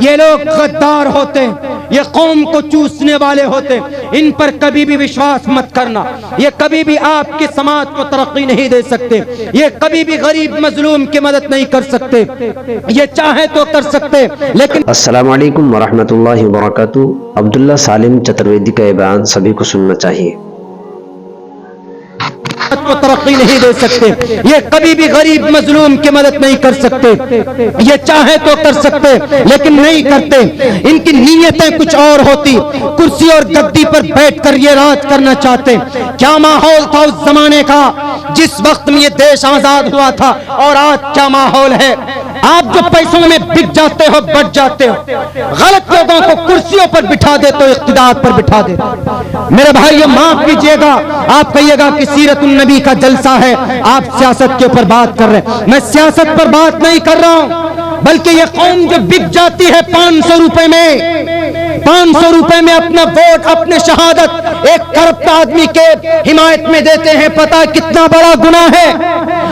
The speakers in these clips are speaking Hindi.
ये लोग गद्दार होते हैं, ये कौम को चूसने वाले होते, इन पर कभी भी विश्वास मत करना। ये कभी भी आपके समाज को तरक्की नहीं दे सकते, ये कभी भी गरीब मजलूम की मदद नहीं कर सकते, ये चाहे तो कर सकते लेकिन। अस्सलाम वालेकुम वरहमतुल्लाहि वबरकातुहू। अब्दुल्ला सालिम चतुर्वेदी का ये बयान सभी को सुनना चाहिए। को तरक्की नहीं दे सकते, ये कभी भी गरीब मजलूम की मदद नहीं कर सकते, ये चाहे तो कर सकते लेकिन नहीं करते। इनकी नीयतें कुछ और होती, कुर्सी और गद्दी पर बैठकर ये राज करना चाहते। क्या माहौल था उस जमाने का जिस वक्त में ये देश आजाद हुआ था, और आज क्या माहौल है। आप जो पैसों में बिक जाते हो, बढ़ जाते हो, गलत लोगों को कुर्सियों पर बिठा देते हो, इख्तिदार पर बिठा देते हो। मेरे भाई ये माफ कीजिएगा, आप कहिएगा कि सीरतुन नबी का जलसा है, आप सियासत के ऊपर बात कर रहे हैं। मैं सियासत पर बात नहीं कर रहा हूं, बल्कि ये कौम जो बिक जाती है 500 रुपए में, 500 रुपए में अपना वोट, अपने शहादत एक करप्ट आदमी के हिमायत में देते हैं। पता कितना बड़ा गुनाह है।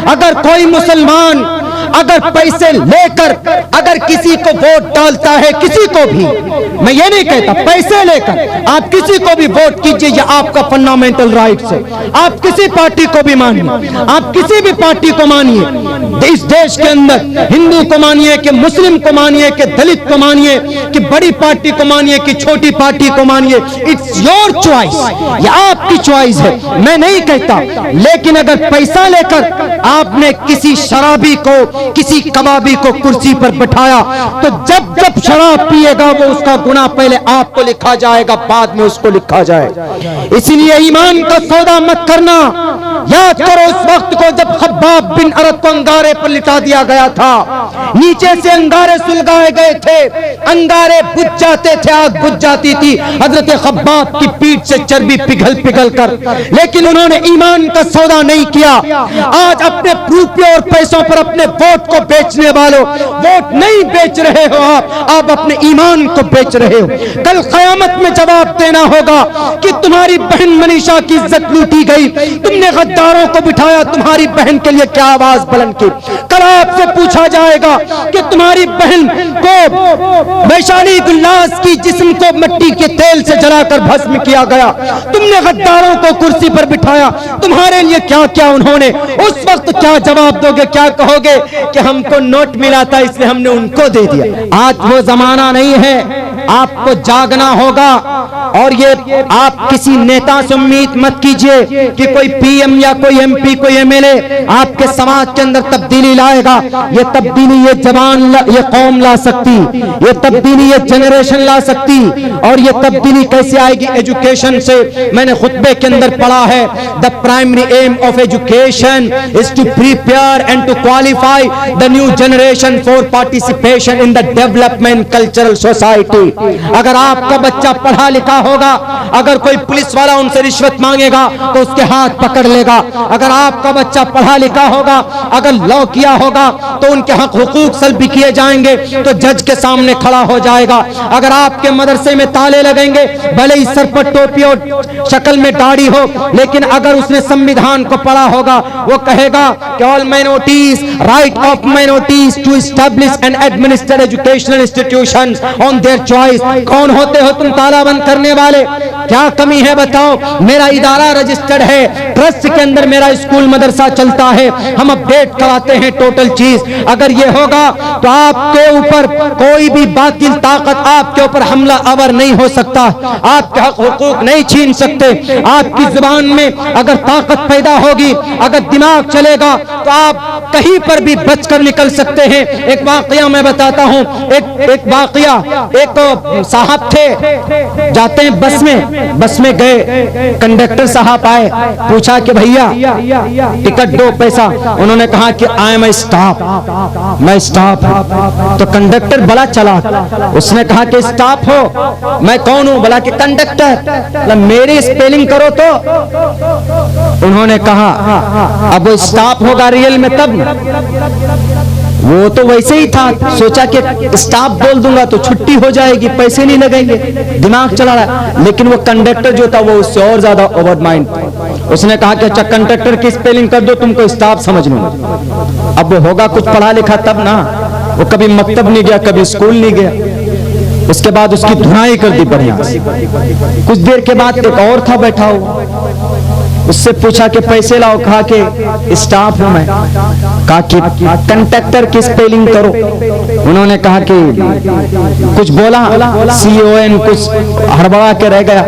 अगर कोई मुसलमान अगर पैसे लेकर अगर किसी को वोट डालता है, किसी को भी, मैं ये नहीं कहता पैसे लेकर आप किसी को भी वोट कीजिए, ये आपका फंडामेंटल राइट्स है। आप किसी पार्टी को भी मानिए, आप किसी भी पार्टी को मानिए, इस देश के अंदर हिंदू को मानिए कि मुस्लिम को मानिए कि दलित को मानिए कि बड़ी पार्टी को मानिए कि छोटी पार्टी को मानिए, इट्स योर चॉइस, ये आपकी चॉइस है, मैं नहीं कहता। लेकिन अगर पैसा लेकर आपने किसी शराबी को, किसी कबाबी को कुर्सी पर बिठाया, तो जब जब शराब पिएगा वो उसका गुनाह पहले आपको लिखा जाएगा, बाद में उसको लिखा जाएगा। इसलिए ईमान का सौदा मत करना। याद करो उस वक्त को जब खब्बाब बिन अरत को अंगारे पर लिटा दिया गया था, नीचे से अंगारे सुलगाए गए थे, अंगारे बुझ जाते थे, आग बुझ जाती थी हजरत खब्बाब की पीठ से चर्बी पिघल पिघल कर, लेकिन उन्होंने ईमान का सौदा नहीं किया। आज अपने रुपये और पैसों पर अपने वोट को बेचने वालों, वोट नहीं बेच रहे हो आप अपने ईमान को बेच रहे हो। कल क़यामत में जवाब देना होगा कि तुम्हारी बहन मनीषा की इज्जत लूटी गई, तुमने गद्दारों को बिठाया, तुम्हारी बहन के लिए क्या आवाज बुलंद की। कल आपसे पूछा जाएगा कि तुम्हारी बहन को वैशाली गुल्लास की जिस्म को मिट्टी के तेल से जलाकर भस्म किया गया, तुमने गद्दारों को कुर्सी पर बिठाया, तुम्हारे लिए क्या क्या उन्होंने, उस वक्त क्या जवाब दोगे, क्या कहोगे कि हमको नोट मिला था इसलिए हमने उनको दे दिया। आज वो जमाना नहीं है, आपको जागना होगा। और ये आप किसी नेता से उम्मीद मत कीजिए कि कोई पीएम या कोई एमपी, कोई एमएलए आपके समाज के अंदर तब्दीली लाएगा। ये तब्दीली ये जवान, ये कौम ला सकती, ये तब्दीली ये जनरेशन ला सकती। और ये तब्दीली कैसे आएगी? एजुकेशन से। मैंने खुतबे के अंदर पढ़ा है, the primary aim of education is to prepare and to qualify the new generation for participation in the development cultural society. अगर आपका बच्चा पढ़ा लिखा होगा, अगर कोई पुलिस वाला उनसे रिश्वत मांगेगा तो उसके हाथ पकड़ लेगा। अगर आपका बच्चा पढ़ा लिखा होगा, अगर लॉ किया होगा तो उनके हक हुकूक सल्ब किए जाएंगे तो जज के सामने खड़ा हो जाएगा। अगर आपके मदरसे में ताले लगेंगे, भले ही सर पर टोपी और शक्ल में दाढ़ी हो, लेकिन अगर उसने संविधान को पढ़ा होगा, वो कहेगा कि all minorities, right of minorities to establish and administer educational institutions on their choice. कौन होते हो तुम ताला बंद करने वाले? क्या कमी है बताओ? मेरा इदारा रजिस्टर्ड है, ट्रस्ट के अंदर मेरा स्कूल मदरसा चलता है, हम अपडेट कराते हैं टोटल चीज। अगर ये होगा तो आपके ऊपर कोई भी बातिल ताकत आपके ऊपर हमला आवर नहीं हो सकता, आपके हक हुकूक नहीं छीन सकते। आपकी जुबान में अगर ताकत पैदा होगी, अगर दिमाग चलेगा तो आप कहीं पर भी बचकर निकल सकते हैं। एक वाकया मैं बताता हूं, एक वाकया, एक साहब थे, जाते हैं बस में गए, कंडक्टर साहब आए, पूछा कि भैया टिकट दो, पैसा। उन्होंने कहा कि आई एम स्टाफ, मैं स्टाफ। तो कंडक्टर बड़ा चला, उसने कहा कि स्टाफ हो? मैं कौन हूं? बोला कि कंडक्टर। मेरी स्पेलिंग करो तो। उन्होंने कहा अब वो स्टाफ होगा रियल में तब। वो तो वैसे ही था, सोचा कि स्टाफ बोल दूंगा तो छुट्टी हो जाएगी, पैसे नहीं लगेंगे, दिमाग चला रहा। लेकिन वो कंडक्टर जो था वो उससे और ज्यादा ओवर माइंड। उसने कहा कि अच्छा कंडक्टर की स्पेलिंग कर दो, तुमको स्टाफ समझ लूंगा। अब वो होगा कुछ पढ़ा लिखा तब ना, वो कभी मकतब नहीं गया, कभी स्कूल नहीं गया। उसके बाद उसकी धुनाई कर दी बढ़िया से। कुछ देर के बाद एक और था बैठा हुआ, उससे पूछा कि पैसे लाओ, कहा कि स्टाफ हूं मैं, कहा कि कंडक्टर की स्पेलिंग करो। उन्होंने कहा कि कुछ बोला CON, कुछ हड़बड़ा के रह गया,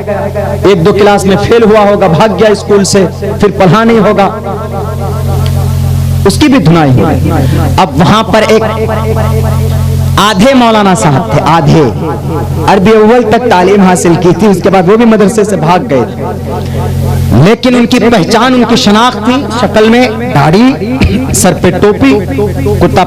1-2 क्लास में फेल हुआ होगा, भाग गया स्कूल से, फिर पढ़ा नहीं होगा, उसकी भी धुनाई हुई। अब वहां पर एक आधे मौलाना साहब थे, आधे अरबी अव्वल तक तालीम हासिल की थी, उसके बाद वो भी मदरसे से भाग गए थे, लेकिन उनकी पहचान, उनकी शनाख्त थी, शक्ल में दाढ़ी, सर पे टोपी, कुर्ता